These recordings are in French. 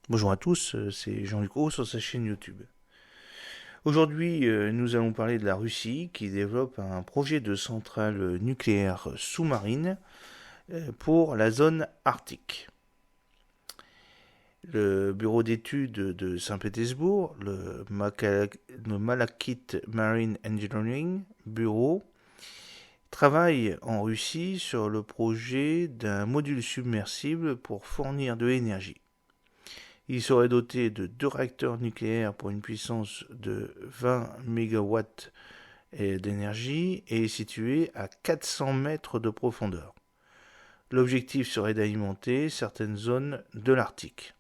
Bonjour à tous, c'est Jean-Luc Haut sur sa chaîne YouTube. Aujourd'hui, nous allons parler de la Russie qui développe un projet de centrale nucléaire sous-marine pour la zone arctique. Le bureau d'études de Saint-Pétersbourg, le Malachit Marine Engineering Bureau, travaille en Russie sur le projet d'un module submersible pour fournir de l'énergie. Il serait doté de 2 réacteurs nucléaires pour une puissance de 20 MW d'énergie et est situé à 400 mètres de profondeur. L'objectif serait d'alimenter certaines zones de l'Arctique.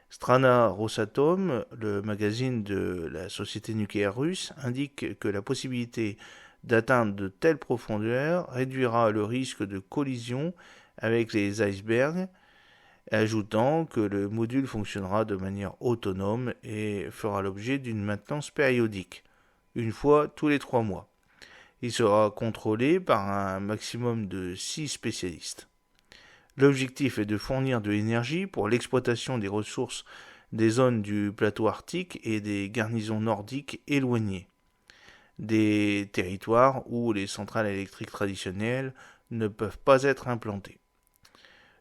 Strana Rosatom, le magazine de la société nucléaire russe, indique que la possibilité d'atteindre de telles profondeurs réduira le risque de collision avec les icebergs, ajoutant que le module fonctionnera de manière autonome et fera l'objet d'une maintenance périodique, une fois tous les 3 mois. Il sera contrôlé par un maximum de 6 spécialistes. L'objectif est de fournir de l'énergie pour l'exploitation des ressources des zones du plateau arctique et des garnisons nordiques éloignées, des territoires où les centrales électriques traditionnelles ne peuvent pas être implantées.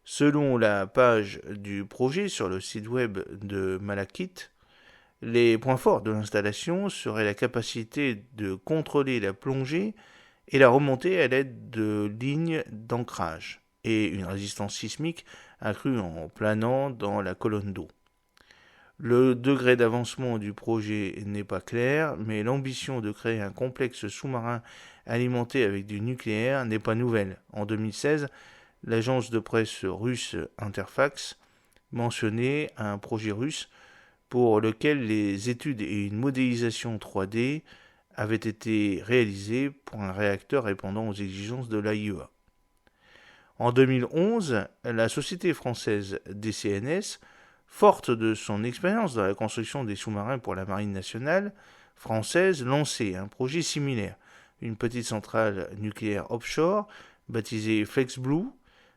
Selon la page du projet sur le site web de Malachit, les points forts de l'installation seraient la capacité de contrôler la plongée et la remontée à l'aide de lignes d'ancrage et une résistance sismique accrue en planant dans la colonne d'eau. Le degré d'avancement du projet n'est pas clair, mais l'ambition de créer un complexe sous-marin alimenté avec du nucléaire n'est pas nouvelle. En 2016, l'agence de presse russe Interfax mentionnait un projet russe pour lequel les études et une modélisation 3D avaient été réalisées pour un réacteur répondant aux exigences de l'AIEA. En 2011, la société française DCNS, forte de son expérience dans la construction des sous-marins pour la marine nationale française, lançait un projet similaire, une petite centrale nucléaire offshore baptisée FlexBlue,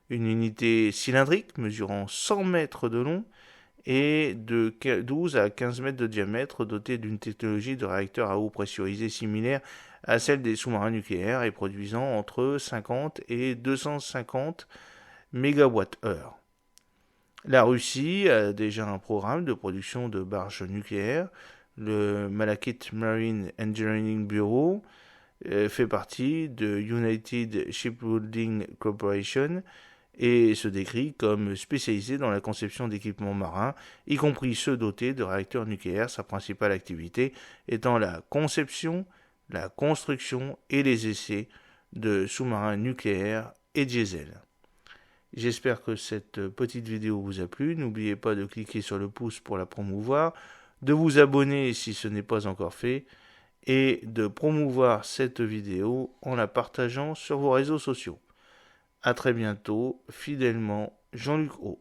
une unité cylindrique mesurant 100 mètres de long et de 12 à 15 mètres de diamètre, dotée d'une technologie de réacteur à eau pressurisée similaire à celle des sous-marins nucléaires et produisant entre 50 et 250 MWh. La Russie a déjà un programme de production de barges nucléaires. Le Malachit Marine Engineering Bureau fait partie de United Shipbuilding Corporation et se décrit comme spécialisé dans la conception d'équipements marins, y compris ceux dotés de réacteurs nucléaires, sa principale activité étant la conception, la construction et les essais de sous-marins nucléaires et diesel. J'espère que cette petite vidéo vous a plu. N'oubliez pas de cliquer sur le pouce pour la promouvoir, de vous abonner si ce n'est pas encore fait, et de promouvoir cette vidéo en la partageant sur vos réseaux sociaux. A très bientôt, fidèlement, Jean-Luc Haut.